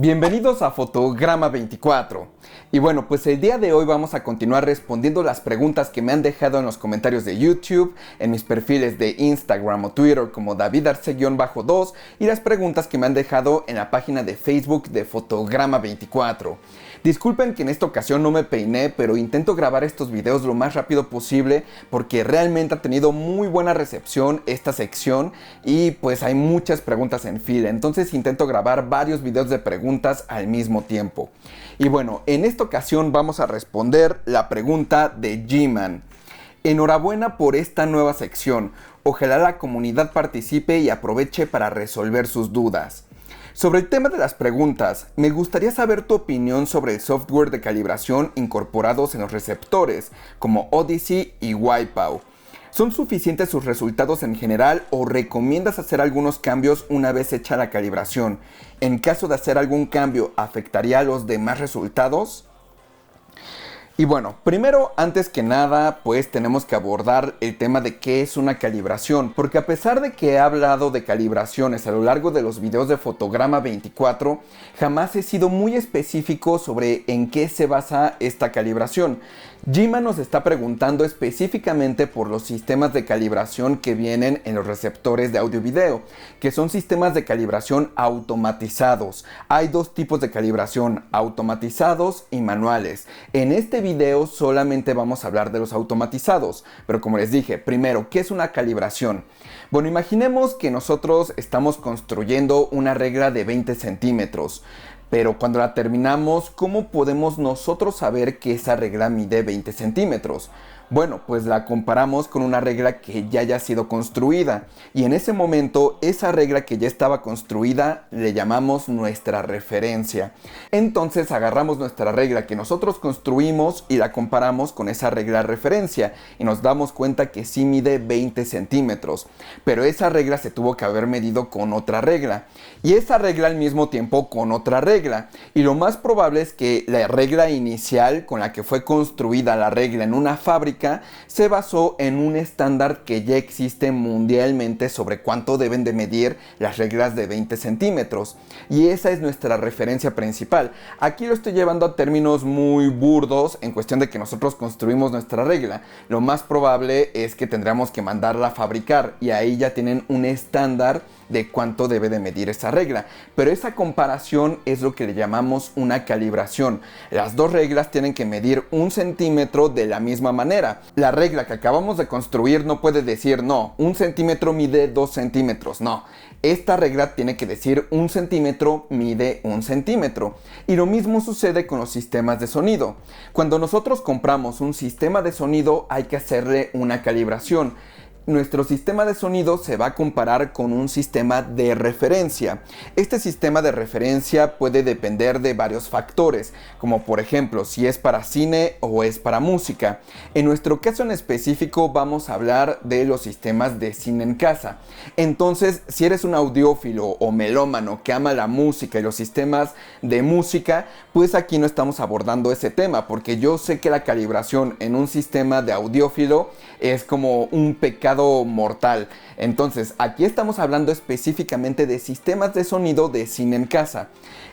Bienvenidos a Fotograma 24. Y bueno, pues el día de hoy vamos a continuar respondiendo las preguntas que me han dejado en los comentarios de YouTube, en mis perfiles de Instagram o Twitter como David Arce-2 y las preguntas que me han dejado en la página de Facebook de Fotograma 24. Disculpen que en esta ocasión no me peiné, pero intento grabar estos videos lo más rápido posible porque realmente ha tenido muy buena recepción esta sección y pues hay muchas preguntas en fila, entonces intento grabar varios videos de preguntas al mismo tiempo. Y bueno, en esta ocasión vamos a responder la pregunta de G-Man. Enhorabuena por esta nueva sección, ojalá la comunidad participe y aproveche para resolver sus dudas. Sobre el tema de las preguntas, me gustaría saber tu opinión sobre el software de calibración incorporados en los receptores, como Odyssey y Wipeout. ¿Son suficientes sus resultados en general o recomiendas hacer algunos cambios una vez hecha la calibración? En caso de hacer algún cambio, ¿afectaría a los demás resultados? Y bueno, primero, antes que nada, pues tenemos que abordar el tema de qué es una calibración, porque a pesar de que he hablado de calibraciones a lo largo de los videos de Fotograma 24, jamás he sido muy específico sobre en qué se basa esta calibración. G-Man nos está preguntando específicamente por los sistemas de calibración que vienen en los receptores de audio-video, que son sistemas de calibración automatizados. Hay dos tipos de calibración, automatizados y manuales. En este video solamente vamos a hablar de los automatizados, pero como les dije, primero, ¿qué es una calibración? Bueno, imaginemos que nosotros estamos construyendo una regla de 20 centímetros. Pero cuando la terminamos, ¿cómo podemos nosotros saber que esa regla mide 20 centímetros? Bueno, pues la comparamos con una regla que ya haya sido construida. Y en ese momento, esa regla que ya estaba construida, le llamamos nuestra referencia. Entonces agarramos nuestra regla que nosotros construimos y la comparamos con esa regla referencia. Y nos damos cuenta que sí mide 20 centímetros. Pero esa regla se tuvo que haber medido con otra regla. Y esa regla al mismo tiempo con otra regla. Y lo más probable es que la regla inicial con la que fue construida la regla en una fábrica se basó en un estándar que ya existe mundialmente sobre cuánto deben de medir las reglas de 20 centímetros. Y esa es nuestra referencia principal. Aquí lo estoy llevando a términos muy burdos en cuestión de que nosotros construimos nuestra regla. Lo más probable es que tendríamos que mandarla a fabricar y ahí ya tienen un estándar de cuánto debe de medir esa regla. Pero esa comparación es lo que le llamamos una calibración. Las dos reglas tienen que medir 1 centímetro de la misma manera. La regla que acabamos de construir no puede decir, no, 1 centímetro mide 2 centímetros, no. Esta regla tiene que decir 1 centímetro mide 1 centímetro. Y lo mismo sucede con los sistemas de sonido. Cuando nosotros compramos un sistema de sonido hay que hacerle una calibración. Nuestro sistema de sonido se va a comparar con un sistema de referencia. Este sistema de referencia puede depender de varios factores, como por ejemplo si es para cine o es para música. En nuestro caso en específico vamos a hablar de los sistemas de cine en casa. Entonces, si eres un audiófilo o melómano que ama la música y los sistemas de música, pues aquí no estamos abordando ese tema, porque yo sé que la calibración en un sistema de audiófilo es como un pecado mortal. Entonces, aquí estamos hablando específicamente de sistemas de sonido de cine en casa.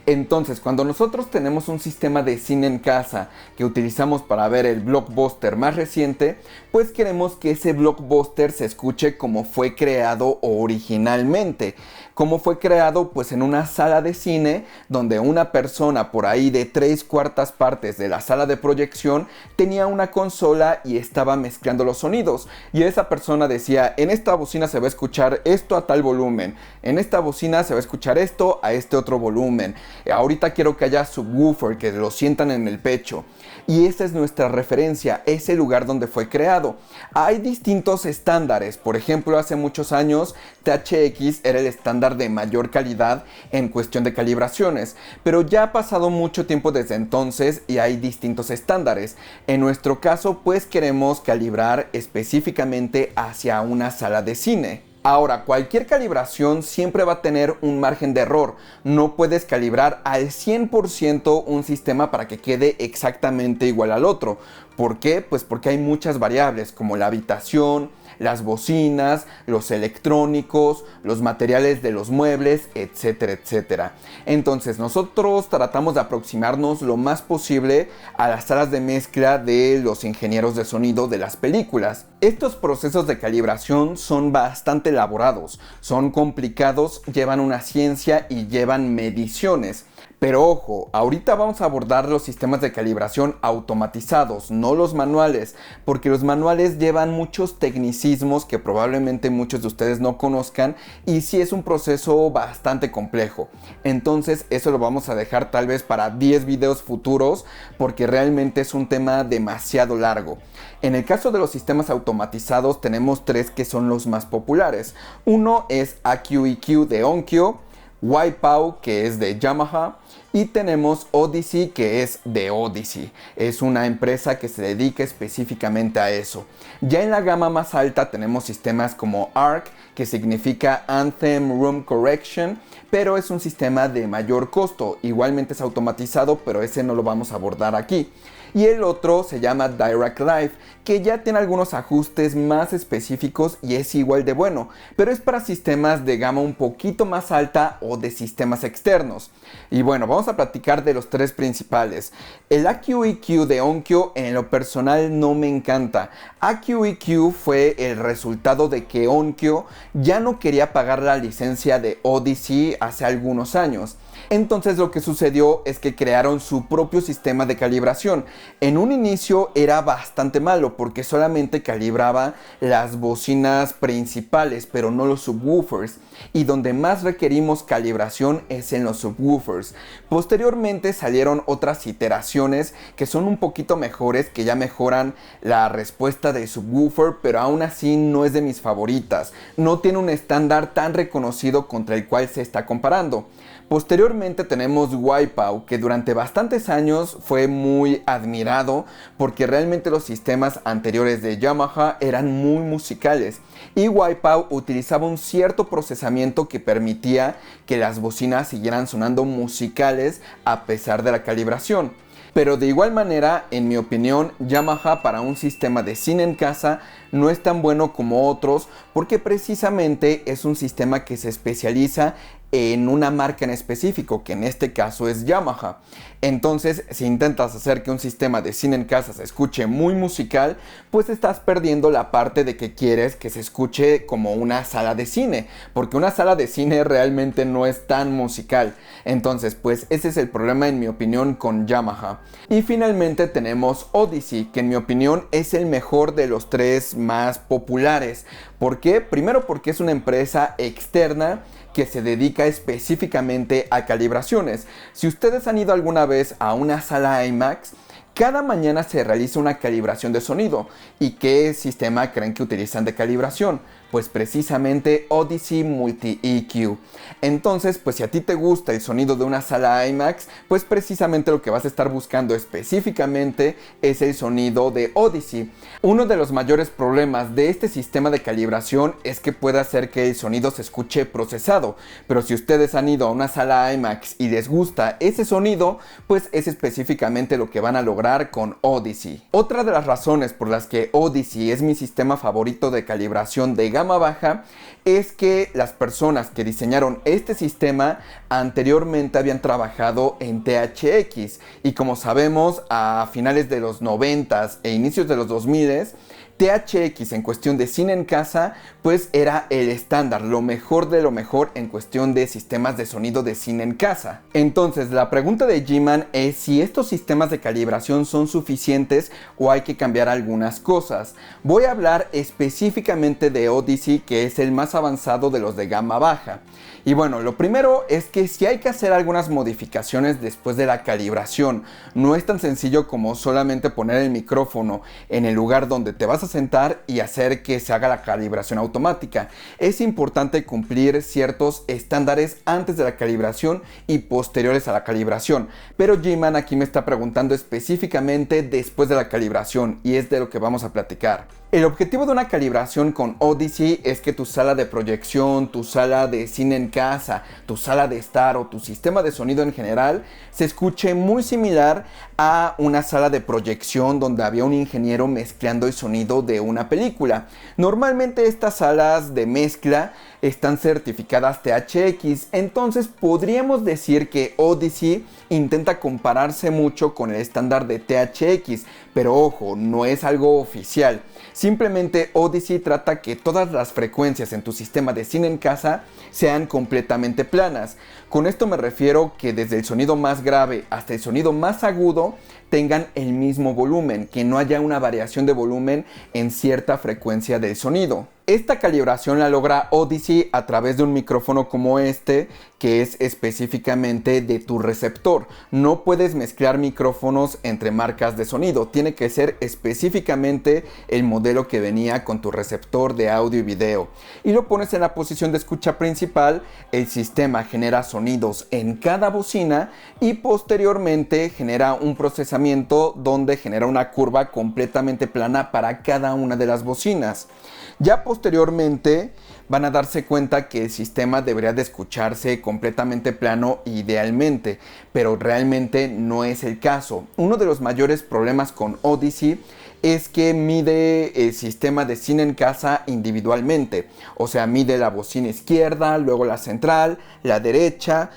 Entonces, cuando nosotros tenemos un sistema de cine en casa que utilizamos para ver el blockbuster más reciente, pues queremos que ese blockbuster se escuche como fue creado originalmente. ¿Cómo fue creado? Pues en una sala de cine donde una persona por ahí de 3/4 partes de la sala de proyección tenía una consola y estaba mezclando los sonidos. Y esa persona decía, en esta bocina se va a escuchar esto a tal volumen, en esta bocina se va a escuchar esto a este otro volumen. Ahorita quiero que haya subwoofer, que lo sientan en el pecho. Y esa es nuestra referencia, ese lugar donde fue creado. Hay distintos estándares. Por ejemplo, hace muchos años THX era el estándar de mayor calidad en cuestión de calibraciones, pero ya ha pasado mucho tiempo desde entonces y hay distintos estándares. En nuestro caso, pues queremos calibrar específicamente hacia una sala de cine. Ahora, cualquier calibración siempre va a tener un margen de error. No puedes calibrar al 100% un sistema para que quede exactamente igual al otro. ¿Por qué? Pues porque hay muchas variables como la habitación, las bocinas, los electrónicos, los materiales de los muebles, etcétera, etcétera. Entonces nosotros tratamos de aproximarnos lo más posible a las salas de mezcla de los ingenieros de sonido de las películas. Estos procesos de calibración son bastante elaborados, son complicados, llevan una ciencia y llevan mediciones. Pero ojo, ahorita vamos a abordar los sistemas de calibración automatizados, no los manuales, porque los manuales llevan muchos tecnicismos que probablemente muchos de ustedes no conozcan y sí es un proceso bastante complejo. Entonces eso lo vamos a dejar tal vez para 10 videos futuros porque realmente es un tema demasiado largo. En el caso de los sistemas automatizados tenemos 3 que son los más populares. Uno es AQ-EQ de Onkyo, Waipow, que es de Yamaha, y tenemos Odyssey, que es de Odyssey. Es una empresa que se dedica específicamente a eso. Ya en la gama más alta tenemos sistemas como ARC, que significa Anthem Room Correction, pero es un sistema de mayor costo. Igualmente es automatizado, pero ese no lo vamos a abordar aquí. Y el otro se llama Direct Live, que ya tiene algunos ajustes más específicos y es igual de bueno, pero es para sistemas de gama un poquito más alta o de sistemas externos. Y bueno, vamos a platicar de los 3 principales. El AQ-EQ de Onkyo en lo personal no me encanta. AQ-EQ fue el resultado de que Onkyo ya no quería pagar la licencia de Odyssey hace algunos años. Entonces lo que sucedió es que crearon su propio sistema de calibración. En un inicio era bastante malo porque solamente calibraba las bocinas principales, pero no los subwoofers. Y donde más requerimos calibración es en los subwoofers. Posteriormente salieron otras iteraciones que son un poquito mejores, que ya mejoran la respuesta del subwoofer, pero aún así no es de mis favoritas. No tiene un estándar tan reconocido contra el cual se está comparando. Posteriormente tenemos Waipow, que durante bastantes años fue muy admirado porque realmente los sistemas anteriores de Yamaha eran muy musicales y Waipow utilizaba un cierto procesamiento que permitía que las bocinas siguieran sonando musicales a pesar de la calibración. Pero de igual manera, en mi opinión, Yamaha para un sistema de cine en casa no es tan bueno como otros porque precisamente es un sistema que se especializa en una marca en específico, que en este caso es Yamaha. Entonces, si intentas hacer que un sistema de cine en casa se escuche muy musical, pues estás perdiendo la parte de que quieres que se escuche como una sala de cine, porque una sala de cine realmente no es tan musical. Entonces, pues ese es el problema en mi opinión con Yamaha. Y finalmente tenemos Odyssey, que en mi opinión es el mejor de los 3 más populares. ¿Por qué? Primero porque es una empresa externa que se dedica específicamente a calibraciones. Si ustedes han ido alguna vez a una sala IMAX, cada mañana se realiza una calibración de sonido. ¿Y qué sistema creen que utilizan de calibración? Pues precisamente Odyssey Multi-EQ. Entonces, pues si a ti te gusta el sonido de una sala IMAX, pues precisamente lo que vas a estar buscando específicamente es el sonido de Odyssey. Uno de los mayores problemas de este sistema de calibración es que puede hacer que el sonido se escuche procesado. Pero si ustedes han ido a una sala IMAX y les gusta ese sonido, pues es específicamente lo que van a lograr con Odyssey. Otra de las razones por las que Odyssey es mi sistema favorito de calibración de gama baja es que las personas que diseñaron este sistema anteriormente habían trabajado en THX y como sabemos a finales de los 90s e inicios de los 2000s THX en cuestión de cine en casa pues era el estándar, lo mejor de lo mejor en cuestión de sistemas de sonido de cine en casa. Entonces la pregunta de G-Man es si estos sistemas de calibración son suficientes o hay que cambiar algunas cosas. Voy a hablar específicamente de Odyssey, que es el más avanzado de los de gama baja. Y bueno, lo primero es que si hay que hacer algunas modificaciones después de la calibración. No es tan sencillo como solamente poner el micrófono en el lugar donde te vas a sentar y hacer que se haga la calibración automática. Es importante cumplir ciertos estándares antes de la calibración y posteriores a la calibración. Pero G-Man aquí me está preguntando específicamente después de la calibración y es de lo que vamos a platicar. El objetivo de una calibración con Odyssey es que tu sala de proyección, tu sala de cine en casa, tu sala de estar o tu sistema de sonido en general se escuche muy similar a una sala de proyección donde había un ingeniero mezclando el sonido sonido de una película. Normalmente estas salas de mezcla están certificadas THX, entonces podríamos decir que Odyssey intenta compararse mucho con el estándar de THX, pero ojo, no es algo oficial. Simplemente Odyssey trata que todas las frecuencias en tu sistema de cine en casa sean completamente planas. Con esto me refiero que desde el sonido más grave hasta el sonido más agudo tengan el mismo volumen, que no haya una variación de volumen en cierta frecuencia del sonido. Esta calibración la logra Odyssey a través de un micrófono como este, que es específicamente de tu receptor. No puedes mezclar micrófonos entre marcas de sonido, tiene que ser específicamente el modelo que venía con tu receptor de audio y video. Y lo pones en la posición de escucha principal, el sistema genera sonidos en cada bocina y posteriormente genera un procesamiento donde genera una curva completamente plana para cada una de las bocinas. Ya posteriormente van a darse cuenta que el sistema debería de escucharse completamente plano idealmente, pero realmente no es el caso. Uno de los mayores problemas con Odyssey es que mide el sistema de cine en casa individualmente, o sea, mide la bocina izquierda, luego la central, la derecha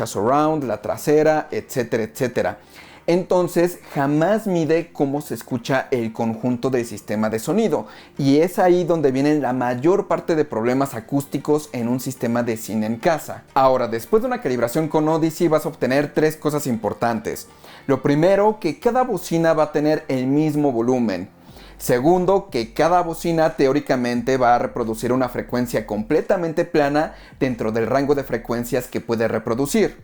surround, la trasera, etcétera, etcétera. Entonces jamás mide cómo se escucha el conjunto del sistema de sonido, y es ahí donde vienen la mayor parte de problemas acústicos en un sistema de cine en casa. Ahora, después de una calibración con Odyssey vas a obtener tres cosas importantes. Lo primero, que cada bocina va a tener el mismo volumen. Segundo, que cada bocina teóricamente va a reproducir una frecuencia completamente plana dentro del rango de frecuencias que puede reproducir.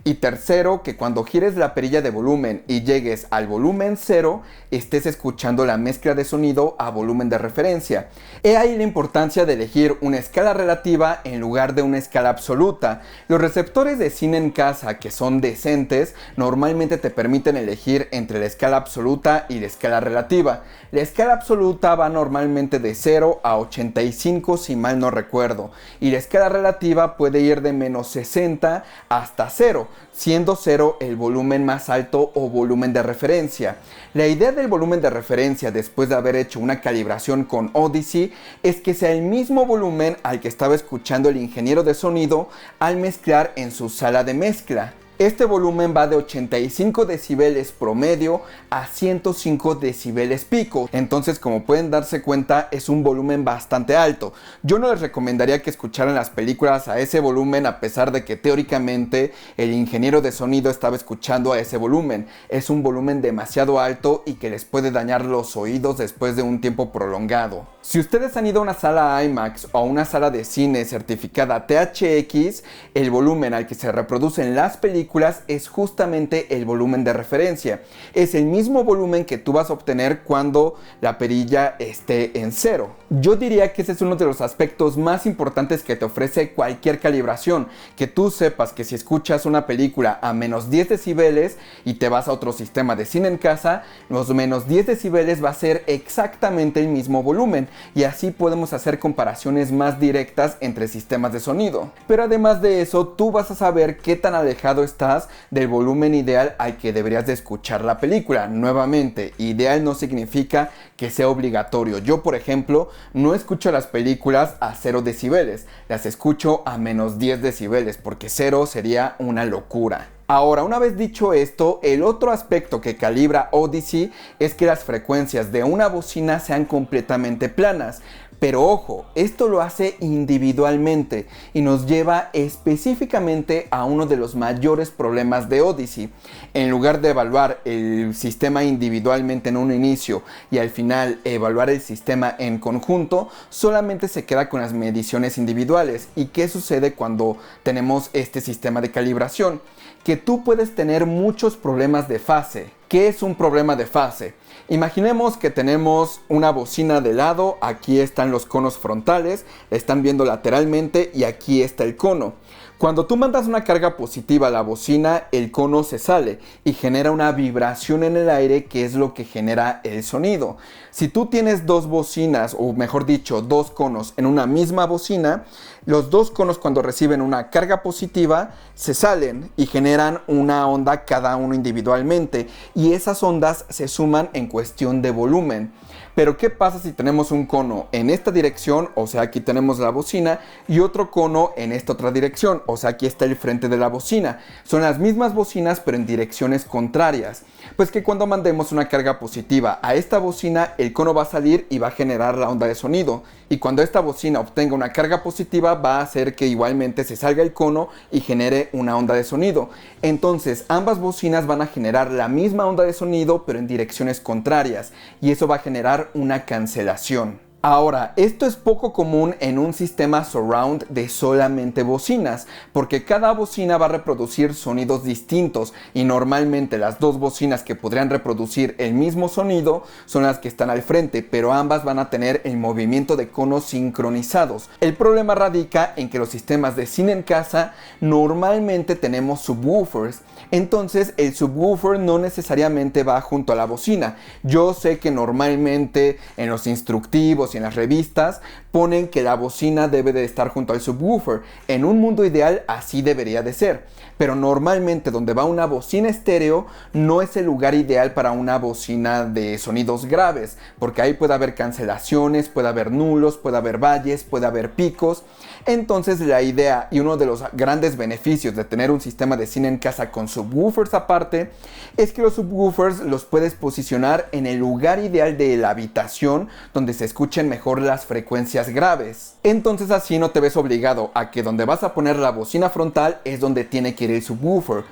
Y tercero, que cuando gires la perilla de volumen y llegues al volumen 0, estés escuchando la mezcla de sonido a volumen de referencia. He ahí la importancia de elegir una escala relativa en lugar de una escala absoluta. Los receptores de cine en casa que son decentes normalmente te permiten elegir entre la escala absoluta y la escala relativa. La escala absoluta va normalmente de 0 a 85 si mal no recuerdo, y la escala relativa puede ir de menos 60 hasta 0, siendo 0 el volumen más alto o volumen de referencia. La idea del volumen de referencia después de haber hecho una calibración con Odyssey es que sea el mismo volumen al que estaba escuchando el ingeniero de sonido al mezclar en su sala de mezcla. Este volumen va de 85 decibeles promedio a 105 decibeles pico. Entonces, como pueden darse cuenta, es un volumen bastante alto. Yo no les recomendaría que escucharan las películas a ese volumen, a pesar de que teóricamente el ingeniero de sonido estaba escuchando a ese volumen. Es un volumen demasiado alto y que les puede dañar los oídos después de un tiempo prolongado. Si ustedes han ido a una sala IMAX o a una sala de cine certificada THX, el volumen al que se reproducen las películas es justamente el volumen de referencia. Es el mismo volumen que tú vas a obtener cuando la perilla esté en 0. Yo diría que ese es uno de los aspectos más importantes que te ofrece cualquier calibración, que tú sepas que si escuchas una película a menos 10 decibeles y te vas a otro sistema de cine en casa, los menos 10 decibeles va a ser exactamente el mismo volumen, y así podemos hacer comparaciones más directas entre sistemas de sonido. Pero además de eso, tú vas a saber qué tan alejado estás del volumen ideal al que deberías de escuchar la película. Nuevamente, ideal no significa que sea obligatorio. Yo, por ejemplo, no escucho las películas a 0 decibeles, las escucho a menos 10 decibeles, porque 0 sería una locura. Ahora, una vez dicho esto, el otro aspecto que calibra Odyssey es que las frecuencias de una bocina sean completamente planas. Pero ojo, esto lo hace individualmente y nos lleva específicamente a uno de los mayores problemas de Odyssey. En lugar de evaluar el sistema individualmente en un inicio y al final evaluar el sistema en conjunto, solamente se queda con las mediciones individuales. ¿Y qué sucede cuando tenemos este sistema de calibración? Que tú puedes tener muchos problemas de fase. ¿Qué es un problema de fase? Imaginemos que tenemos una bocina de lado, aquí están los conos frontales, están viendo lateralmente y aquí está el cono. Cuando tú mandas una carga positiva a la bocina, el cono se sale y genera una vibración en el aire, que es lo que genera el sonido. Si tú tienes dos bocinas, o mejor dicho, dos conos en una misma bocina, los dos conos cuando reciben una carga positiva se salen y generan una onda cada uno individualmente, y esas ondas se suman en cuestión de volumen. Pero ¿qué pasa si tenemos un cono en esta dirección? O sea, aquí tenemos la bocina, y otro cono en esta otra dirección. O sea, aquí está el frente de la bocina. Son las mismas bocinas, pero en direcciones contrarias. Pues que cuando mandemos una carga positiva a esta bocina, el cono va a salir y va a generar la onda de sonido. Y cuando esta bocina obtenga una carga positiva, va a hacer que igualmente se salga el cono y genere una onda de sonido. Entonces, ambas bocinas van a generar la misma onda de sonido, pero en direcciones contrarias. Y eso va a generar una cancelación. Ahora, esto es poco común en un sistema surround de solamente bocinas, porque cada bocina va a reproducir sonidos distintos y normalmente las dos bocinas que podrían reproducir el mismo sonido son las que están al frente, pero ambas van a tener el movimiento de conos sincronizados. El problema radica en que los sistemas de cine en casa normalmente tenemos subwoofers, entonces el subwoofer no necesariamente va junto a la bocina. Yo sé que normalmente en los instructivos y en las revistas ponen que la bocina debe de estar junto al subwoofer. En un mundo ideal así debería de ser, pero normalmente donde va una bocina estéreo no es el lugar ideal para una bocina de sonidos graves, porque ahí puede haber cancelaciones, puede haber nulos, puede haber valles, puede haber picos. Entonces la idea y uno de los grandes beneficios de tener un sistema de cine en casa con subwoofers aparte es que los subwoofers los puedes posicionar en el lugar ideal de la habitación donde se escuchen mejor las frecuencias graves. Entonces así no te ves obligado a que donde vas a poner la bocina frontal es donde tiene que ir el subwoofer.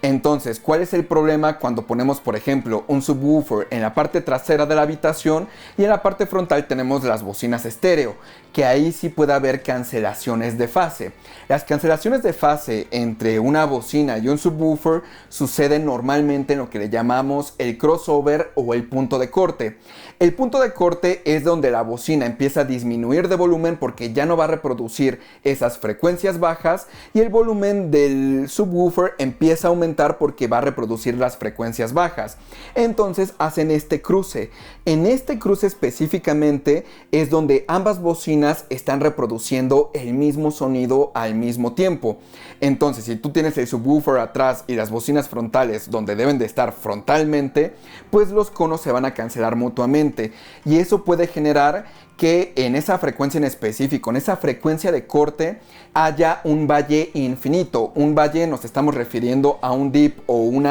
Entonces, ¿cuál es el problema cuando ponemos, por ejemplo, un subwoofer en la parte trasera de la habitación y en la parte frontal tenemos las bocinas estéreo? Que ahí sí puede haber cancelaciones de fase. Las cancelaciones de fase entre una bocina y un subwoofer suceden normalmente en lo que le llamamos el crossover o el punto de corte. El punto de corte es donde la bocina empieza a disminuir de volumen porque ya no va a reproducir esas frecuencias bajas y el volumen del subwoofer empieza a aumentar porque va a reproducir las frecuencias bajas. Entonces hacen este cruce. En este cruce específicamente es donde ambas bocinas están reproduciendo el mismo sonido al mismo tiempo. Entonces, si tú tienes el subwoofer atrás y las bocinas frontales donde deben de estar frontalmente, pues los conos se van a cancelar mutuamente y eso puede generar que en esa frecuencia en específico, en esa frecuencia de corte, haya un valle infinito. Un valle nos estamos refiriendo a un dip o un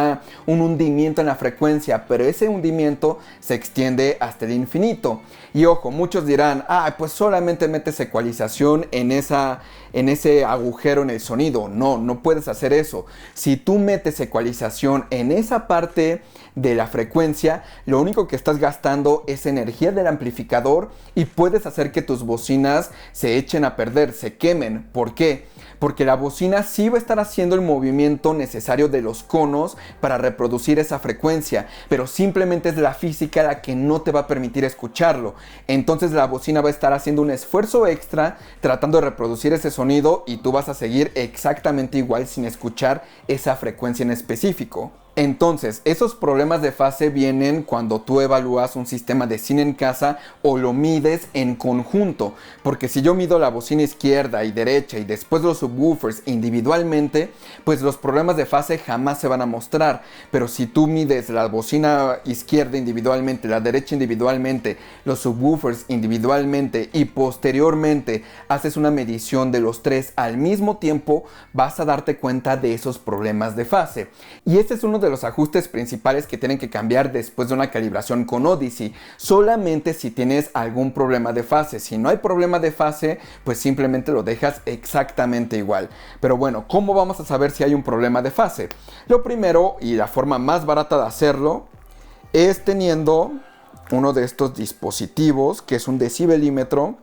hundimiento en la frecuencia, pero ese hundimiento se extiende hasta el infinito. Y ojo, muchos dirán, pues solamente metes ecualización en ese agujero en el sonido. No, no puedes hacer eso. Si tú metes ecualización en esa parte de la frecuencia, lo único que estás gastando es energía del amplificador y puedes hacer que tus bocinas se echen a perder, se quemen. ¿Por qué? Porque la bocina sí va a estar haciendo el movimiento necesario de los conos para reproducir esa frecuencia, pero simplemente es la física la que no te va a permitir escucharlo. Entonces la bocina va a estar haciendo un esfuerzo extra tratando de reproducir ese sonido y tú vas a seguir exactamente igual sin escuchar esa frecuencia en específico. Entonces, esos problemas de fase vienen cuando tú evalúas un sistema de cine en casa o lo mides en conjunto. Porque si yo mido la bocina izquierda y derecha y después los subwoofers individualmente, pues los problemas de fase jamás se van a mostrar. Pero si tú mides la bocina izquierda individualmente, la derecha individualmente, los subwoofers individualmente y posteriormente haces una medición de los tres al mismo tiempo, vas a darte cuenta de esos problemas de fase. Y este es uno de los ajustes principales que tienen que cambiar después de una calibración con Odyssey, solamente si tienes algún problema de fase. Si no hay problema de fase, pues simplemente lo dejas exactamente igual. Pero bueno, ¿cómo vamos a saber si hay un problema de fase? Lo primero y la forma más barata de hacerlo es teniendo uno de estos dispositivos que es un decibelímetro.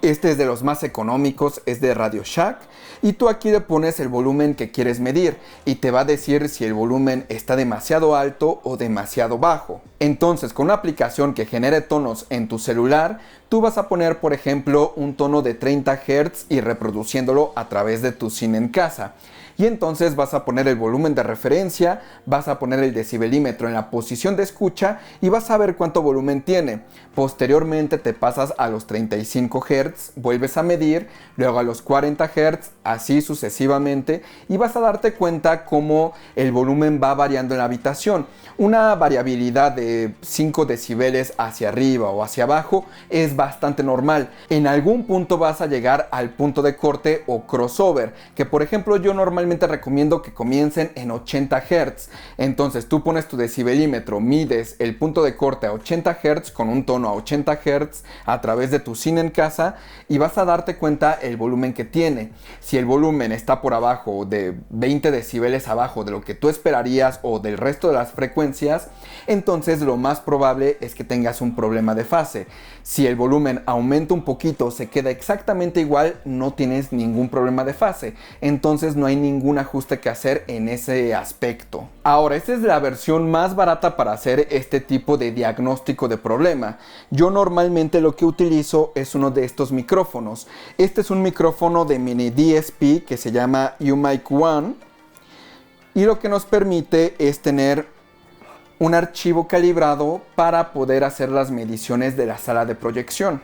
Este es de los más económicos, es de Radio Shack y tú aquí le pones el volumen que quieres medir y te va a decir si el volumen está demasiado alto o demasiado bajo. Entonces, con una aplicación que genere tonos en tu celular, tú vas a poner, por ejemplo, un tono de 30 Hz y reproduciéndolo a través de tu cine en casa. y entonces vas a poner el volumen de referencia, vas a poner el decibelímetro en la posición de escucha y vas a ver cuánto volumen tiene. Posteriormente te pasas a los 35 Hz, vuelves a medir, luego a los 40 Hz, así sucesivamente, y vas a darte cuenta cómo el volumen va variando en la habitación. Una variabilidad de 5 decibeles hacia arriba o hacia abajo es bastante normal. En algún punto vas a llegar al punto de corte o crossover, que por ejemplo yo normalmente recomiendo que comiencen en 80 Hz. Entonces tú pones tu decibelímetro, mides el punto de corte a 80 Hz con un tono a 80 Hz a través de tu cine en casa y vas a darte cuenta el volumen que tiene. Si el volumen está por abajo de 20 decibeles abajo de lo que tú esperarías o del resto de las frecuencias, entonces lo más probable es que tengas un problema de fase. Si el volumen aumenta un poquito, se queda exactamente igual, no tienes ningún problema de fase. Entonces no hay ningún ajuste que hacer en ese aspecto. Ahora, esta es la versión más barata para hacer este tipo de diagnóstico de problema. Yo normalmente lo que utilizo es uno de estos micrófonos. Este es un micrófono de mini DSP que se llama UMIC One y lo que nos permite es tener un archivo calibrado para poder hacer las mediciones de la sala de proyección.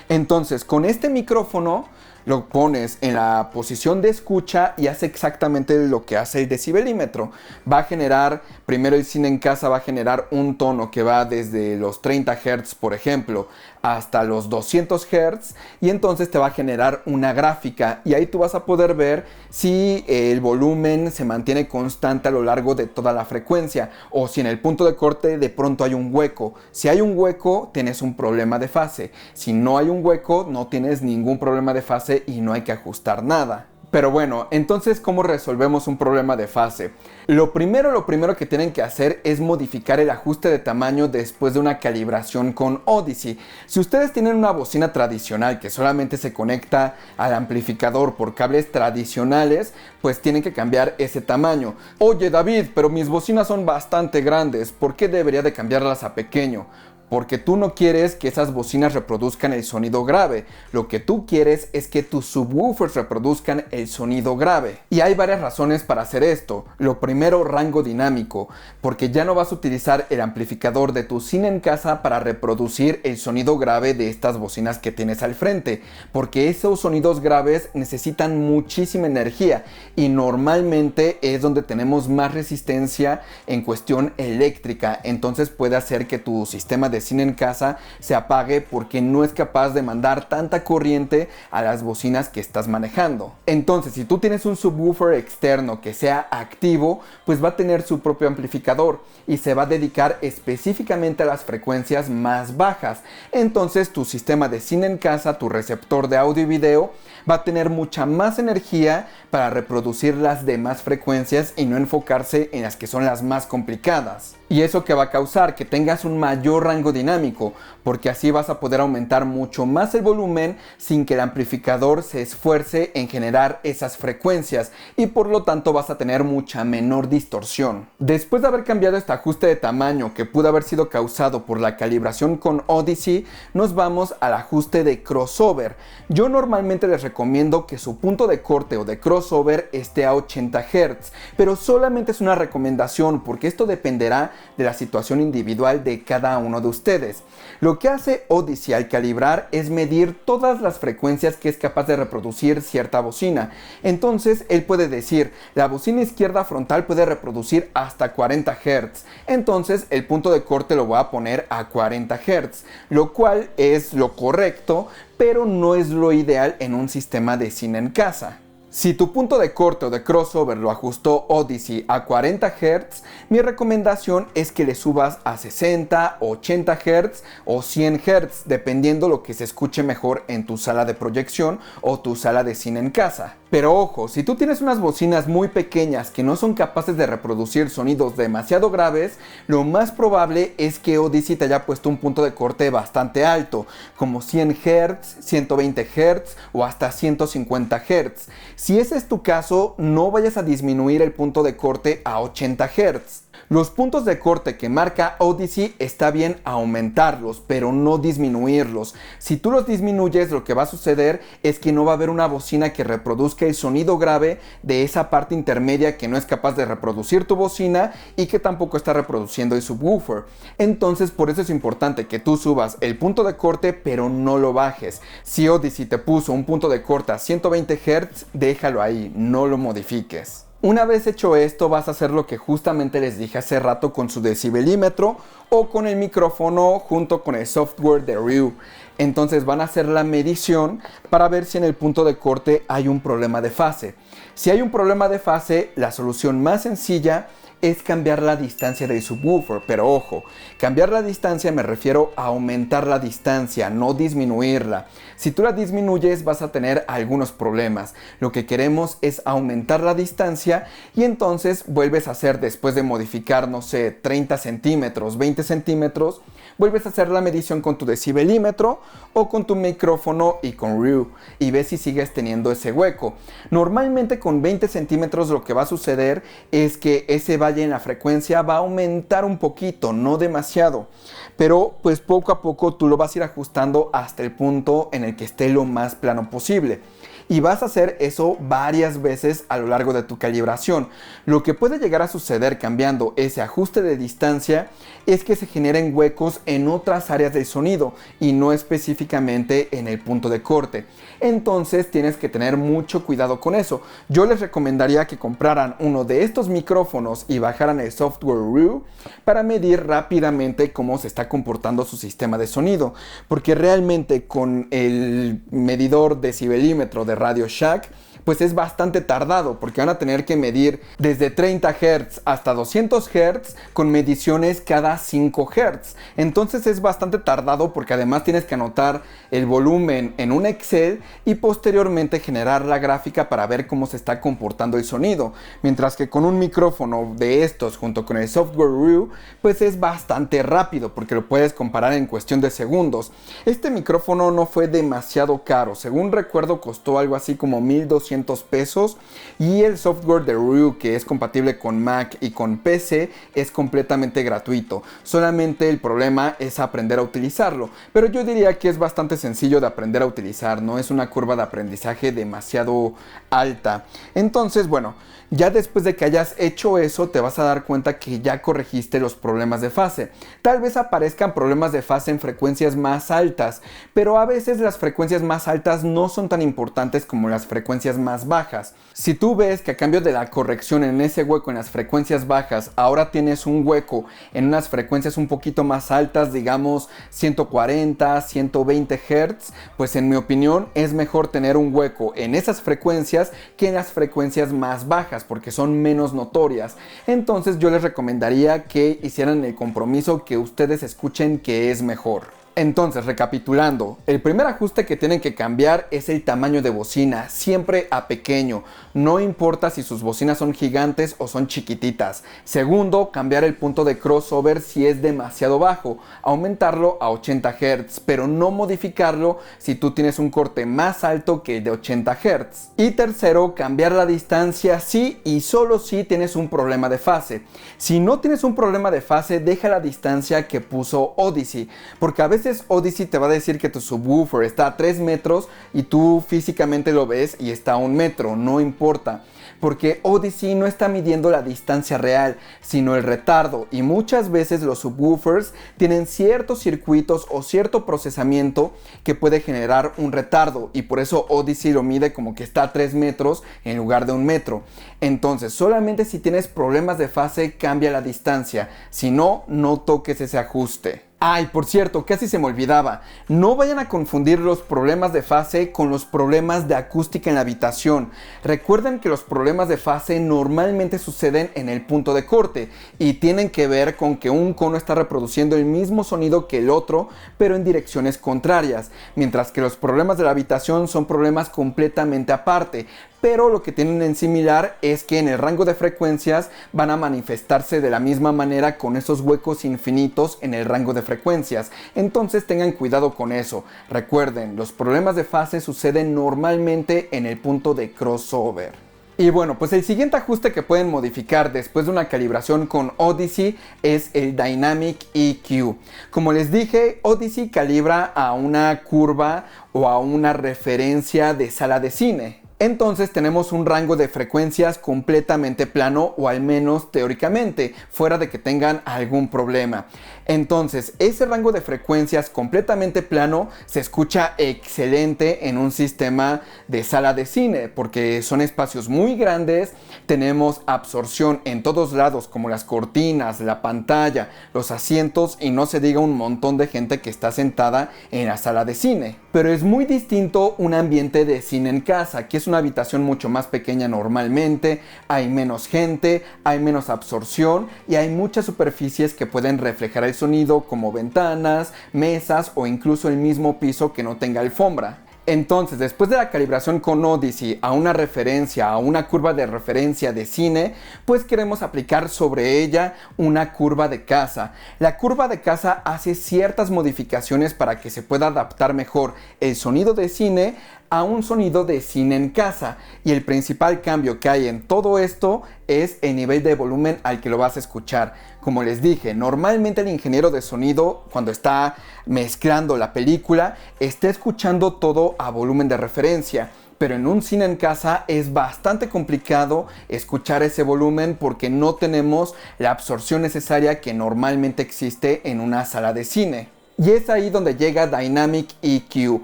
Entonces, con este micrófono lo pones en la posición de escucha y hace exactamente lo que hace el decibelímetro. Va a generar, primero el cine en casa va a generar un tono que va desde los 30 Hz, por ejemplo, hasta los 200 Hz y entonces te va a generar una gráfica y ahí tú vas a poder ver si el volumen se mantiene constante a lo largo de toda la frecuencia o si en el punto de corte de pronto hay un hueco. Si hay un hueco, tienes un problema de fase. Si no hay un hueco, no tienes ningún problema de fase y no hay que ajustar nada. Pero bueno, entonces ¿cómo resolvemos un problema de fase? Lo primero que tienen que hacer es modificar el ajuste de tamaño después de una calibración con Odyssey. Si ustedes tienen una bocina tradicional que solamente se conecta al amplificador por cables tradicionales, pues tienen que cambiar ese tamaño. Oye David, pero mis bocinas son bastante grandes, ¿por qué debería de cambiarlas a pequeño? Porque tú no quieres que esas bocinas reproduzcan el sonido grave. Lo que tú quieres es que tus subwoofers reproduzcan el sonido grave. Y hay varias razones para hacer esto. Lo primero, rango dinámico, porque ya no vas a utilizar el amplificador de tu cine en casa para reproducir el sonido grave de estas bocinas que tienes al frente, porque esos sonidos graves necesitan muchísima energía y normalmente es donde tenemos más resistencia en cuestión eléctrica. Entonces puede hacer que tu sistema de cine en casa se apague porque no es capaz de mandar tanta corriente a las bocinas que estás manejando. Entonces, si tú tienes un subwoofer externo que sea activo, pues va a tener su propio amplificador y se va a dedicar específicamente a las frecuencias más bajas. Entonces, tu sistema de cine en casa, tu receptor de audio y video, va a tener mucha más energía para reproducir las demás frecuencias y no enfocarse en las que son las más complicadas. Y eso que va a causar que tengas un mayor rango dinámico, porque así vas a poder aumentar mucho más el volumen sin que el amplificador se esfuerce en generar esas frecuencias y por lo tanto vas a tener mucha menor distorsión. Después de haber cambiado este ajuste de tamaño que pudo haber sido causado por la calibración con Odyssey, nos vamos al ajuste de crossover. Yo normalmente les recomiendo que su punto de corte o de crossover esté a 80 Hz, pero solamente es una recomendación porque esto dependerá de la situación individual de cada uno de ustedes. Lo que hace Odyssey al calibrar es medir todas las frecuencias que es capaz de reproducir cierta bocina. Entonces él puede decir, la bocina izquierda frontal puede reproducir hasta 40 Hz. Entonces el punto de corte lo voy a poner a 40 Hz, lo cual es lo correcto, pero no es lo ideal en un sistema de cine en casa. Si tu punto de corte o de crossover lo ajustó Odyssey a 40 Hz, mi recomendación es que le subas a 60, 80 Hz o 100 Hz, dependiendo lo que se escuche mejor en tu sala de proyección o tu sala de cine en casa. Pero ojo, si tú tienes unas bocinas muy pequeñas que no son capaces de reproducir sonidos demasiado graves, lo más probable es que Odyssey te haya puesto un punto de corte bastante alto, como 100 Hz, 120 Hz o hasta 150 Hz. Si ese es tu caso, no vayas a disminuir el punto de corte a 80 Hz. Los puntos de corte que marca Odyssey está bien aumentarlos, pero no disminuirlos. Si tú los disminuyes, lo que va a suceder es que no va a haber una bocina que reproduzca el sonido grave de esa parte intermedia que no es capaz de reproducir tu bocina y que tampoco está reproduciendo el subwoofer. Entonces, por eso es importante que tú subas el punto de corte, pero no lo bajes. Si Odyssey te puso un punto de corte a 120 Hz, déjalo ahí, no lo modifiques. Una vez hecho esto, vas a hacer lo que justamente les dije hace rato con su decibelímetro o con el micrófono junto con el software de Ryu. Entonces van a hacer la medición para ver si en el punto de corte hay un problema de fase. Si hay un problema de fase, la solución más sencilla es cambiar la distancia del subwoofer, pero ojo, cambiar la distancia me refiero a aumentar la distancia, no disminuirla. Si tú la disminuyes vas a tener algunos problemas. Lo que queremos es aumentar la distancia y entonces vuelves a hacer, después de modificar, no sé, 30 centímetros, 20 centímetros, vuelves a hacer la medición con tu decibelímetro o con tu micrófono y con Ryu y ves si sigues teniendo ese hueco. Normalmente con 20 centímetros lo que va a suceder es que ese valle en la frecuencia va a aumentar un poquito, no demasiado, pero pues poco a poco tú lo vas a ir ajustando hasta el punto en el que esté lo más plano posible. Y vas a hacer eso varias veces a lo largo de tu calibración. Lo que puede llegar a suceder cambiando ese ajuste de distancia es que se generen huecos en otras áreas del sonido y no específicamente en el punto de corte. Entonces tienes que tener mucho cuidado con eso. Yo les recomendaría que compraran uno de estos micrófonos y bajaran el software Ryu para medir rápidamente cómo se está comportando su sistema de sonido, porque realmente con el medidor decibelímetro de Radio Shack pues es bastante tardado, porque van a tener que medir desde 30 Hz hasta 200 Hz con mediciones cada 5 Hz. Entonces es bastante tardado porque además tienes que anotar el volumen en un Excel y posteriormente generar la gráfica para ver cómo se está comportando el sonido. Mientras que con un micrófono de estos junto con el software Ryu pues es bastante rápido porque lo puedes comparar en cuestión de segundos. Este micrófono no fue demasiado caro, según recuerdo costó algo así como 1,200 pesos y el software de Ryu, que es compatible con Mac y con PC, es completamente gratuito. Solamente el problema es aprender a utilizarlo, pero yo diría que es bastante sencillo de aprender a utilizar, no es una curva de aprendizaje demasiado alta. Entonces, bueno, ya después de que hayas hecho eso, te vas a dar cuenta que ya corregiste los problemas de fase. Tal vez aparezcan problemas de fase en frecuencias más altas, pero a veces las frecuencias más altas no son tan importantes como las frecuencias más bajas. Si tú ves que a cambio de la corrección en ese hueco en las frecuencias bajas, ahora tienes un hueco en unas frecuencias un poquito más altas, digamos 140, 120 Hz, pues en mi opinión es mejor tener un hueco en esas frecuencias que en las frecuencias más bajas, porque son menos notorias. Entonces yo les recomendaría que hicieran el compromiso que ustedes escuchen que es mejor. Entonces, recapitulando, el primer ajuste que tienen que cambiar es el tamaño de bocina, siempre a pequeño, no importa si sus bocinas son gigantes o son chiquititas. Segundo, cambiar el punto de crossover si es demasiado bajo, aumentarlo a 80 Hz, pero no modificarlo si tú tienes un corte más alto que el de 80 Hz. Y tercero, cambiar la distancia si y solo si tienes un problema de fase. Si no tienes un problema de fase, deja la distancia que puso Odyssey, porque a veces Odyssey te va a decir que tu subwoofer está a 3 metros y tú físicamente lo ves y está a 1 metro, no importa. Porque Odyssey no está midiendo la distancia real, sino el retardo, y muchas veces los subwoofers tienen ciertos circuitos o cierto procesamiento que puede generar un retardo, y por eso Odyssey lo mide como que está a 3 metros en lugar de 1 metro. Entonces, solamente si tienes problemas de fase, cambia la distancia, si no, no toques ese ajuste. Ay, por cierto, casi se me olvidaba, no vayan a confundir los problemas de fase con los problemas de acústica en la habitación. Recuerden que los problemas de fase normalmente suceden en el punto de corte y tienen que ver con que un cono está reproduciendo el mismo sonido que el otro, pero en direcciones contrarias, mientras que los problemas de la habitación son problemas completamente aparte. Pero lo que tienen en similar es que en el rango de frecuencias van a manifestarse de la misma manera con esos huecos infinitos en el rango de frecuencias. Entonces tengan cuidado con eso. Recuerden, los problemas de fase suceden normalmente en el punto de crossover. Y bueno, pues el siguiente ajuste que pueden modificar después de una calibración con Odyssey es el Dynamic EQ. Como les dije, Odyssey calibra a una curva o a una referencia de sala de cine. Entonces tenemos un rango de frecuencias completamente plano, o al menos teóricamente, fuera de que tengan algún problema. Entonces ese rango de frecuencias completamente plano se escucha excelente en un sistema de sala de cine, porque son espacios muy grandes, tenemos absorción en todos lados, como las cortinas, la pantalla, los asientos, y no se diga un montón de gente que está sentada en la sala de cine. Pero es muy distinto un ambiente de cine en casa, que es una habitación mucho más pequeña normalmente, hay menos gente, hay menos absorción y hay muchas superficies que pueden reflejar el sonido, como ventanas, mesas o incluso el mismo piso que no tenga alfombra. Entonces, después de la calibración con Odyssey a una referencia, a una curva de referencia de cine, pues queremos aplicar sobre ella una curva de casa. La curva de casa hace ciertas modificaciones para que se pueda adaptar mejor el sonido de cine a un sonido de cine en casa, y el principal cambio que hay en todo esto es el nivel de volumen al que lo vas a escuchar. Como les dije, normalmente el ingeniero de sonido, cuando está mezclando la película, está escuchando todo a volumen de referencia, pero en un cine en casa es bastante complicado escuchar ese volumen porque no tenemos la absorción necesaria que normalmente existe en una sala de cine. Y es ahí donde llega Dynamic EQ.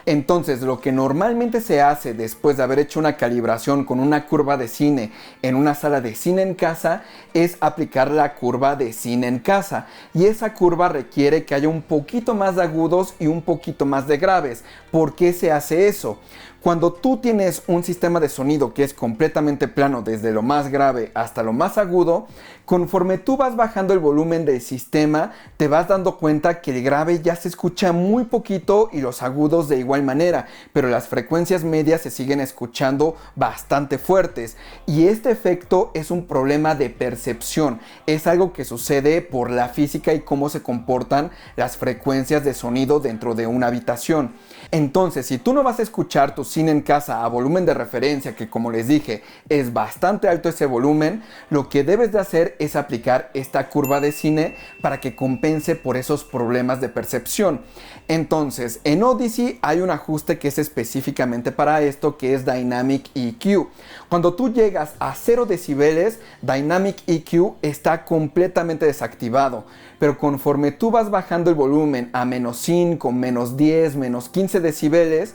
Entonces, lo que normalmente se hace después de haber hecho una calibración con una curva de cine en una sala de cine en casa es aplicar la curva de cine en casa. Y esa curva requiere que haya un poquito más de agudos y un poquito más de graves. ¿Por qué se hace eso? Cuando tú tienes un sistema de sonido que es completamente plano desde lo más grave hasta lo más agudo, conforme tú vas bajando el volumen del sistema, te vas dando cuenta que el grave ya se escucha muy poquito y los agudos de igual manera, pero las frecuencias medias se siguen escuchando bastante fuertes. Y este efecto es un problema de percepción, es algo que sucede por la física y cómo se comportan las frecuencias de sonido dentro de una habitación. Entonces, si tú no vas a escuchar tu cine en casa a volumen de referencia, que como les dije es bastante alto ese volumen, lo que debes de hacer es aplicar esta curva de cine para que compense por esos problemas de percepción. Entonces, en Odyssey hay un ajuste que es específicamente para esto, que es Dynamic EQ. Cuando tú llegas a 0 decibeles, Dynamic EQ está completamente desactivado, pero conforme tú vas bajando el volumen a menos 5, menos 10, menos 15 decibeles,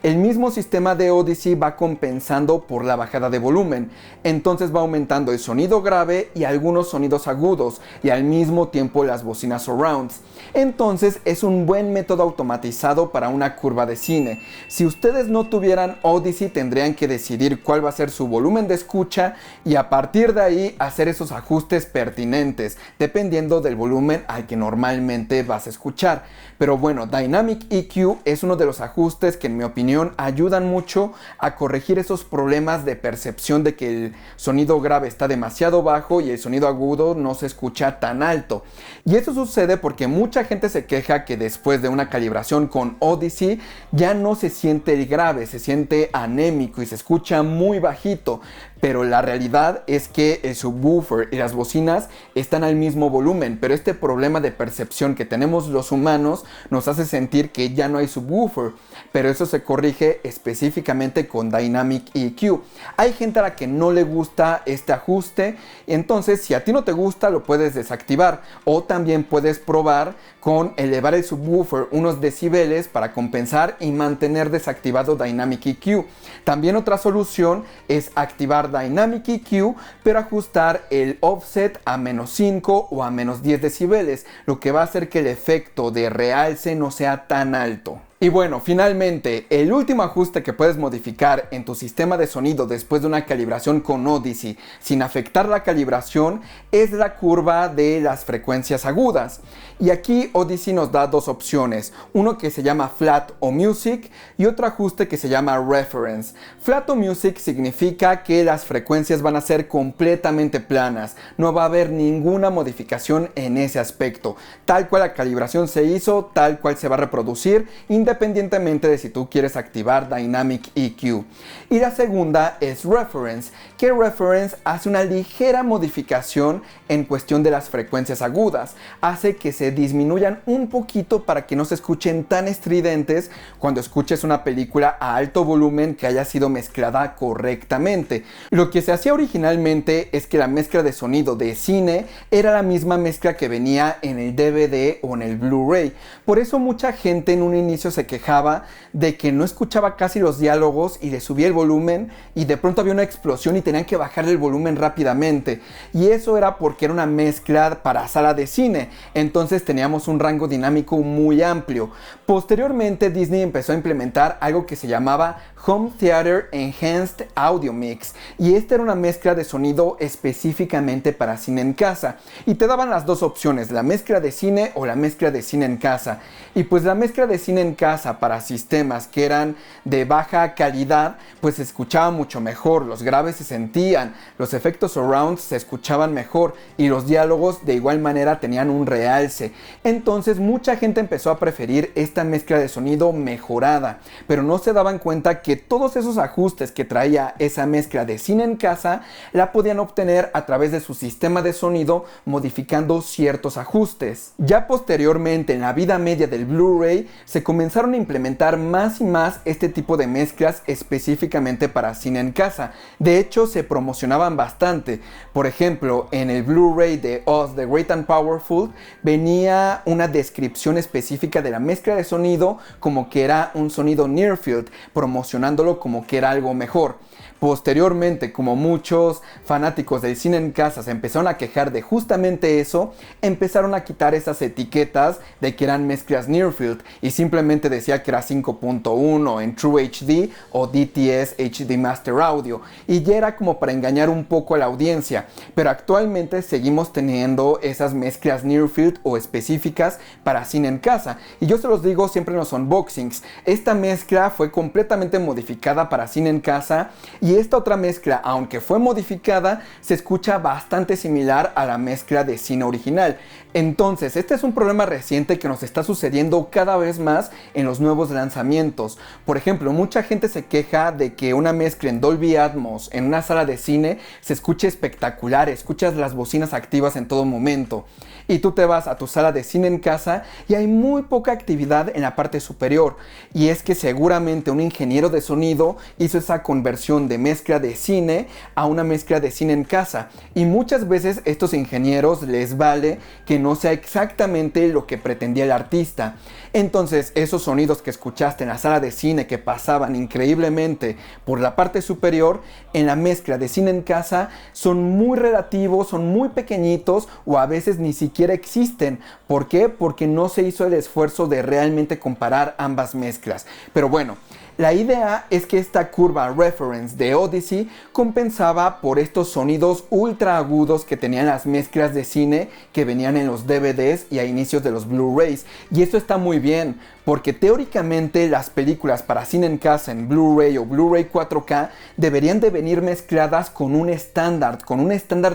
el mismo sistema de Odyssey va compensando por la bajada de volumen. Entonces va aumentando el sonido grave y algunos sonidos agudos, y al mismo tiempo las bocinas surrounds. Entonces es un buen método automatizado para una curva de cine. Si ustedes no tuvieran Odyssey, tendrían que decidir cuál va a ser su volumen de escucha y a partir de ahí hacer esos ajustes pertinentes, dependiendo del volumen al que normalmente vas a escuchar. Pero bueno, Dynamic EQ es uno de los ajustes que en mi opinión ayudan mucho a corregir esos problemas de percepción de que el sonido grave está demasiado bajo y el sonido agudo no se escucha tan alto. Y eso sucede porque mucha gente se queja que después de una calibración con Odyssey ya no se siente el grave, se siente anémico y se escucha muy bajito. Pero la realidad es que el subwoofer y las bocinas están al mismo volumen, pero este problema de percepción que tenemos los humanos nos hace sentir que ya no hay subwoofer, pero eso se corrige específicamente con Dynamic EQ. Hay gente a la que no le gusta este ajuste, entonces si a ti no te gusta lo puedes desactivar, o también puedes probar con elevar el subwoofer unos decibeles para compensar y mantener desactivado Dynamic EQ. También otra solución es activar Dynamic EQ, pero ajustar el offset a menos 5 o a menos 10 decibeles, lo que va a hacer que el efecto de realce no sea tan alto. Y bueno, finalmente, el último ajuste que puedes modificar en tu sistema de sonido después de una calibración con Odyssey sin afectar la calibración es la curva de las frecuencias agudas. Y aquí Odyssey nos da dos opciones, uno que se llama Flat o Music y otro ajuste que se llama Reference. Flat o Music significa que las frecuencias van a ser completamente planas, no va a haber ninguna modificación en ese aspecto. Tal cual la calibración se hizo, tal cual se va a reproducir, independientemente independientemente de si tú quieres activar Dynamic EQ. Y la segunda es Reference, que Reference hace una ligera modificación en cuestión de las frecuencias agudas, hace que se disminuyan un poquito para que no se escuchen tan estridentes cuando escuches una película a alto volumen que haya sido mezclada correctamente. Lo que se hacía originalmente es que la mezcla de sonido de cine era la misma mezcla que venía en el DVD o en el Blu-ray. Por eso mucha gente en un inicio se quejaba de que no escuchaba casi los diálogos y le subía el volumen y de pronto había una explosión y tenían que bajar el volumen rápidamente. Y eso era porque era una mezcla para sala de cine, entonces teníamos un rango dinámico muy amplio. Posteriormente Disney empezó a implementar algo que se llamaba Home Theater Enhanced Audio Mix, y esta era una mezcla de sonido específicamente para cine en casa, y te daban las dos opciones, la mezcla de cine o la mezcla de cine en casa. Y pues la mezcla de cine en casa para sistemas que eran de baja calidad, pues se escuchaba mucho mejor, los graves se sentían, los efectos surround se escuchaban mejor y los diálogos de igual manera tenían un realce. Entonces mucha gente empezó a preferir esta mezcla de sonido mejorada, pero no se daban cuenta que todos esos ajustes que traía esa mezcla de cine en casa la podían obtener a través de su sistema de sonido modificando ciertos ajustes. Ya posteriormente en la vida media del Blu-ray se comenzaron a implementar más y más este tipo de mezclas específicamente para cine en casa. De hecho se promocionaban bastante. Por ejemplo, en el Blu-ray de Oz the Great and Powerful venía una descripción específica de la mezcla de sonido como que era un sonido near field, promocionándolo como que era algo mejor. Posteriormente, como muchos fanáticos del cine en casa se empezaron a quejar de justamente eso, empezaron a quitar esas etiquetas de que eran mezclas near field y simplemente decía que era 5.1 en True HD o DTS HD Master Audio, y ya era como para engañar un poco a la audiencia. Pero actualmente seguimos teniendo esas mezclas near field o específicas para cine en casa, y yo se los digo siempre en los unboxings, esta mezcla fue completamente modificada para cine en casa, y esta otra mezcla, aunque fue modificada, se escucha bastante similar a la mezcla de cine original. Entonces, este es un problema reciente que nos está sucediendo cada vez más en los nuevos lanzamientos. Por ejemplo, mucha gente se queja de que una mezcla en Dolby Atmos en una sala de cine se escuche espectacular, escuchas las bocinas activas en todo momento. Y tú te vas a tu sala de cine en casa y hay muy poca actividad en la parte superior. Y es que seguramente un ingeniero de sonido hizo esa conversión de mezcla de cine a una mezcla de cine en casa. Y muchas veces estos ingenieros les vale que no sea exactamente lo que pretendía el artista. Entonces esos sonidos que escuchaste en la sala de cine que pasaban increíblemente por la parte superior, en la mezcla de cine en casa son muy relativos, son muy pequeñitos o a veces ni siquiera existen. ¿Por qué? Porque no se hizo el esfuerzo de realmente comparar ambas mezclas. Pero bueno, la idea es que esta curva reference de Odyssey compensaba por estos sonidos ultra agudos que tenían las mezclas de cine que venían en los DVDs y a inicios de los Blu-rays. Y esto está muy bien, porque teóricamente las películas para cine en casa en Blu-ray o Blu-ray 4K deberían de venir mezcladas con un estándar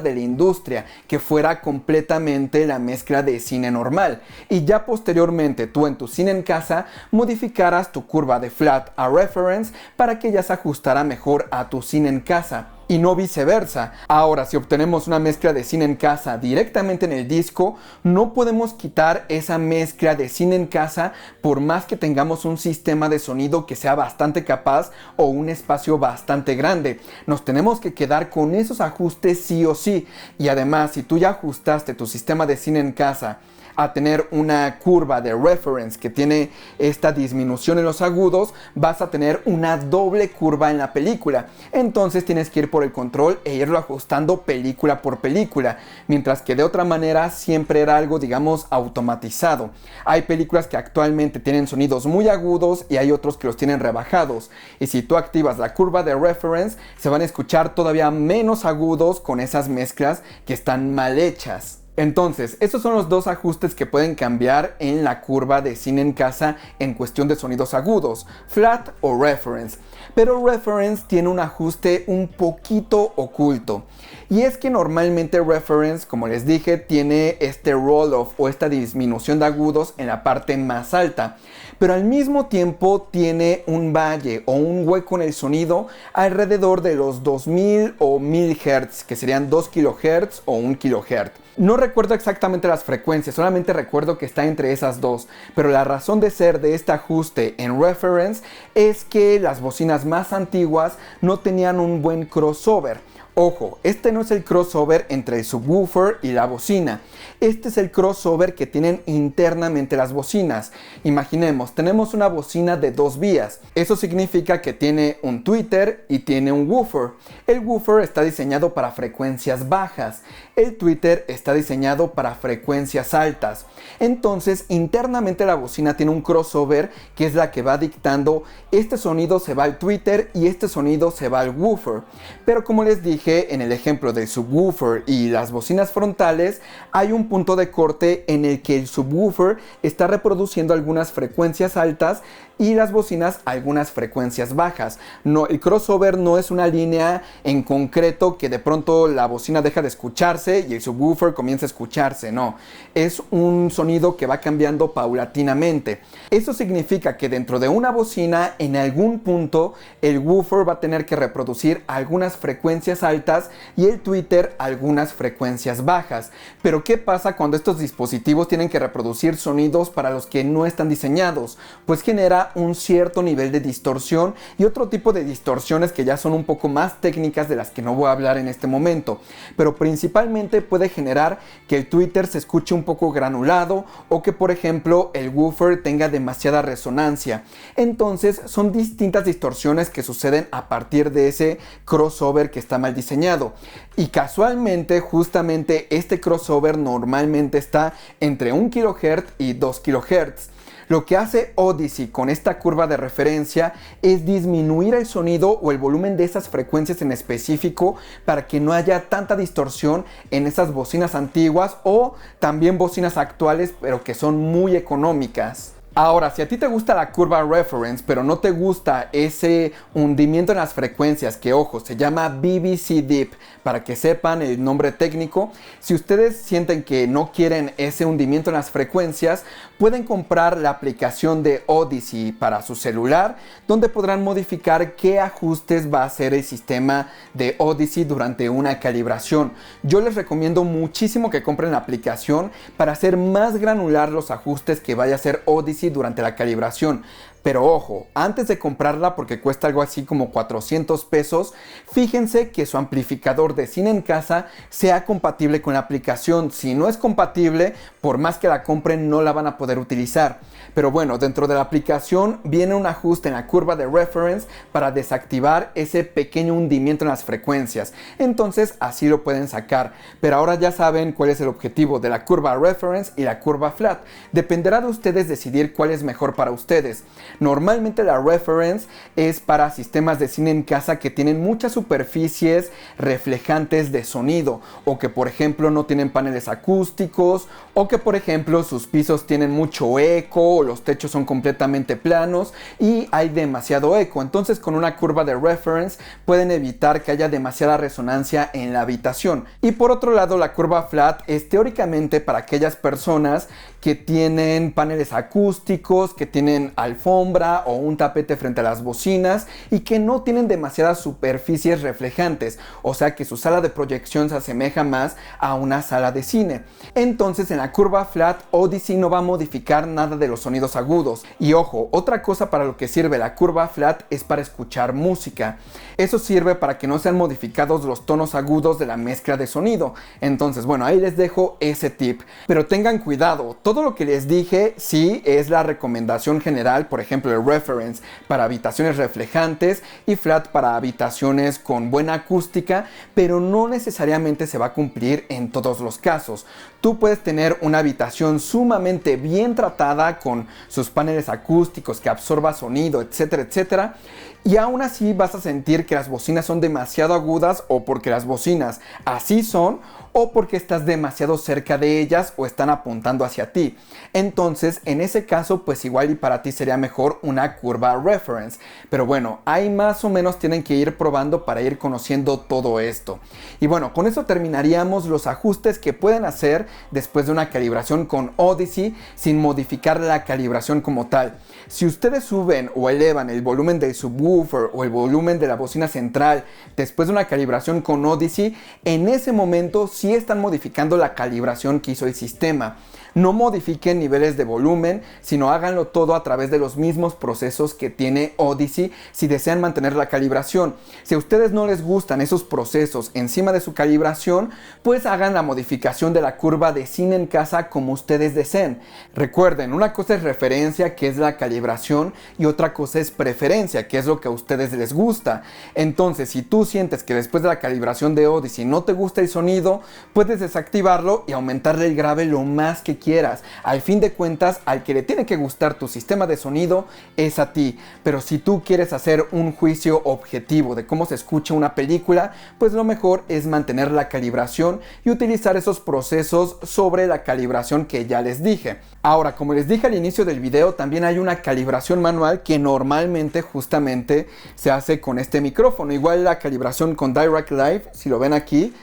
de la industria que fuera completamente la mezcla de cine normal, y ya posteriormente tú en tu cine en casa modificaras tu curva de flat a reference para que ya se ajustara mejor a tu cine en casa. Y no viceversa. Ahora, si obtenemos una mezcla de cine en casa directamente en el disco, no podemos quitar esa mezcla de cine en casa por más que tengamos un sistema de sonido que sea bastante capaz o un espacio bastante grande. Nos tenemos que quedar con esos ajustes sí o sí. Y además, si tú ya ajustaste tu sistema de cine en casa a tener una curva de reference que tiene esta disminución en los agudos, vas a tener una doble curva en la película. Entonces tienes que ir por el control e irlo ajustando película por película, mientras que de otra manera siempre era algo, digamos, automatizado. Hay películas que actualmente tienen sonidos muy agudos y hay otros que los tienen rebajados, y si tú activas la curva de reference se van a escuchar todavía menos agudos con esas mezclas que están mal hechas. Entonces, estos son los dos ajustes que pueden cambiar en la curva de cine en casa en cuestión de sonidos agudos, flat o reference. Pero reference tiene un ajuste un poquito oculto. Y es que normalmente reference, como les dije, tiene este roll-off o esta disminución de agudos en la parte más alta. pero al mismo tiempo tiene un valle o un hueco en el sonido alrededor de los 2000 o 1000 Hz, que serían 2 kHz o 1 kHz. No recuerdo exactamente las frecuencias, solamente recuerdo que está entre esas dos, pero la razón de ser de este ajuste en reference es que las bocinas más antiguas no tenían un buen crossover. Ojo, este no es el crossover entre el subwoofer y la bocina. Este es el crossover que tienen internamente las bocinas. Imaginemos, tenemos una bocina de 2 vías. Eso significa que tiene un tweeter y tiene un woofer. El woofer está diseñado para frecuencias bajas. El tweeter está diseñado para frecuencias altas. Entonces, internamente la bocina tiene un crossover que es la que va dictando este sonido se va al tweeter y este sonido se va al woofer. Pero como les dije, en el ejemplo del subwoofer y las bocinas frontales, hay un punto de corte en el que el subwoofer está reproduciendo algunas frecuencias altas y las bocinas algunas frecuencias bajas. No, el crossover no es una línea en concreto que de pronto la bocina deja de escucharse y el subwoofer comienza a escucharse, no. Es un sonido que va cambiando paulatinamente. Eso significa que dentro de una bocina, en algún punto, el woofer va a tener que reproducir algunas frecuencias altas y el tweeter algunas frecuencias bajas. Pero ¿qué pasa cuando estos dispositivos tienen que reproducir sonidos para los que no están diseñados? Pues genera un cierto nivel de distorsión y otro tipo de distorsiones que ya son un poco más técnicas de las que no voy a hablar en este momento, pero principalmente puede generar que el tweeter se escuche un poco granulado o que por ejemplo el woofer tenga demasiada resonancia. Entonces son distintas distorsiones que suceden a partir de ese crossover que está mal diseñado, y casualmente justamente este crossover normalmente está entre 1 kHz y 2 kHz. Lo que hace Odyssey con esta curva de referencia es disminuir el sonido o el volumen de esas frecuencias en específico para que no haya tanta distorsión en esas bocinas antiguas o también bocinas actuales, pero que son muy económicas. Ahora, si a ti te gusta la curva reference, pero no te gusta ese hundimiento en las frecuencias, que ojo, se llama BBC Dip, para que sepan el nombre técnico, si ustedes sienten que no quieren ese hundimiento en las frecuencias, pueden comprar la aplicación de Odyssey para su celular, donde podrán modificar qué ajustes va a hacer el sistema de Odyssey durante una calibración. Yo les recomiendo muchísimo que compren la aplicación para hacer más granular los ajustes que vaya a hacer Odyssey durante la calibración. Pero ojo, antes de comprarla, porque cuesta algo así como 400 pesos, fíjense que su amplificador de cine en casa sea compatible con la aplicación. Si no es compatible, por más que la compren, no la van a poder utilizar. Pero bueno, dentro de la aplicación viene un ajuste en la curva de reference para desactivar ese pequeño hundimiento en las frecuencias. Entonces así lo pueden sacar. Pero ahora ya saben cuál es el objetivo de la curva reference y la curva flat. Dependerá de ustedes decidir cuál es mejor para ustedes. Normalmente la reference es para sistemas de cine en casa que tienen muchas superficies reflejantes de sonido, o que por ejemplo no tienen paneles acústicos, o que por ejemplo sus pisos tienen mucho eco, o los techos son completamente planos y hay demasiado eco. Entonces con una curva de reference pueden evitar que haya demasiada resonancia en la habitación. Y por otro lado, la curva flat es teóricamente para aquellas personas que tienen paneles acústicos, que tienen alfombra o un tapete frente a las bocinas y que no tienen demasiadas superficies reflejantes, o sea que su sala de proyección se asemeja más a una sala de cine. Entonces en la curva flat, Odyssey no va a modificar nada de los sonidos agudos. Y ojo, otra cosa para lo que sirve la curva flat es para escuchar música. Eso sirve para que no sean modificados los tonos agudos de la mezcla de sonido. Entonces bueno, ahí les dejo ese tip. Pero tengan cuidado, todo lo que les dije sí es la recomendación general. Por ejemplo, el reference para habitaciones reflejantes y flat para habitaciones con buena acústica, pero no necesariamente se va a cumplir en todos los casos. Tú puedes tener una habitación sumamente bien tratada con sus paneles acústicos que absorba sonido, etcétera, etcétera, y aún así vas a sentir que las bocinas son demasiado agudas, o porque las bocinas así son, o porque estás demasiado cerca de ellas o están apuntando hacia ti. Entonces, en ese caso, pues igual y para ti sería mejor una curva reference. Pero bueno, ahí más o menos tienen que ir probando para ir conociendo todo esto. Y bueno, con eso terminaríamos los ajustes que pueden hacer después de una calibración con Odyssey sin modificar la calibración como tal. Si ustedes suben o elevan el volumen del subwoofer o el volumen de la bocina central después de una calibración con Odyssey, en ese momento sí están modificando la calibración que hizo el sistema. No modifiquen niveles de volumen, sino háganlo todo a través de los mismos procesos que tiene Odyssey si desean mantener la calibración. Si a ustedes no les gustan esos procesos encima de su calibración, pues hagan la modificación de la curva de cine en casa como ustedes deseen. Recuerden, una cosa es referencia, que es la calibración, y otra cosa es preferencia, que es lo que a ustedes les gusta. Entonces, si tú sientes que después de la calibración de Odyssey no te gusta el sonido, puedes desactivarlo y aumentarle el grave lo más que quieras. Al fin de cuentas, al que le tiene que gustar tu sistema de sonido es a ti. Pero si tú quieres hacer un juicio objetivo de cómo se escucha una película, pues lo mejor es mantener la calibración y utilizar esos procesos sobre la calibración que ya les dije. Ahora, como les dije al inicio del video, también hay una calibración manual que normalmente justamente se hace con este micrófono. Igual la calibración con Dirac Live, si lo ven aquí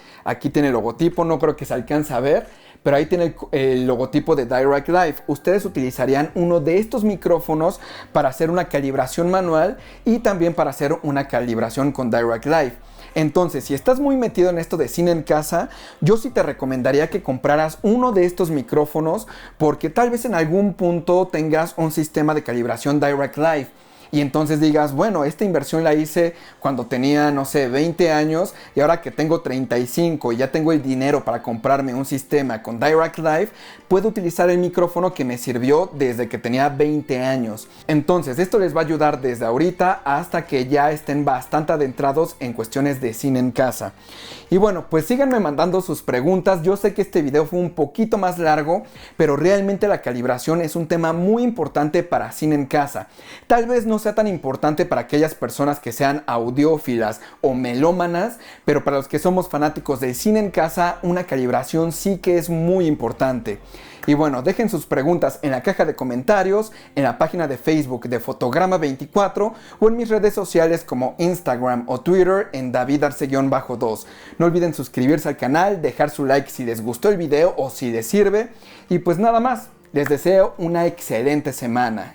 tiene el logotipo, no creo que se alcance a ver, pero ahí tiene el logotipo de Dirac Live. Ustedes utilizarían uno de estos micrófonos para hacer una calibración manual y también para hacer una calibración con Dirac Live. Entonces, si estás muy metido en esto de cine en casa, yo sí te recomendaría que compraras uno de estos micrófonos, porque tal vez en algún punto tengas un sistema de calibración Dirac Live. Y entonces digas, bueno, esta inversión la hice cuando tenía, no sé, 20 años, y ahora que tengo 35 y ya tengo el dinero para comprarme un sistema con Dirac Live, puedo utilizar el micrófono que me sirvió desde que tenía 20 años. Entonces, esto les va a ayudar desde ahorita hasta que ya estén bastante adentrados en cuestiones de cine en casa. Y bueno, pues síganme mandando sus preguntas. Yo sé que este video fue un poquito más largo, pero realmente la calibración es un tema muy importante para cine en casa. Tal vez no sea tan importante para aquellas personas que sean audiófilas o melómanas, pero para los que somos fanáticos del cine en casa, una calibración sí que es muy importante. Y bueno, dejen sus preguntas en la caja de comentarios, en la página de Facebook de Fotograma24 o en mis redes sociales como Instagram o Twitter en davidarce-2. No olviden suscribirse al canal, dejar su like si les gustó el video o si les sirve. Y pues nada más, les deseo una excelente semana.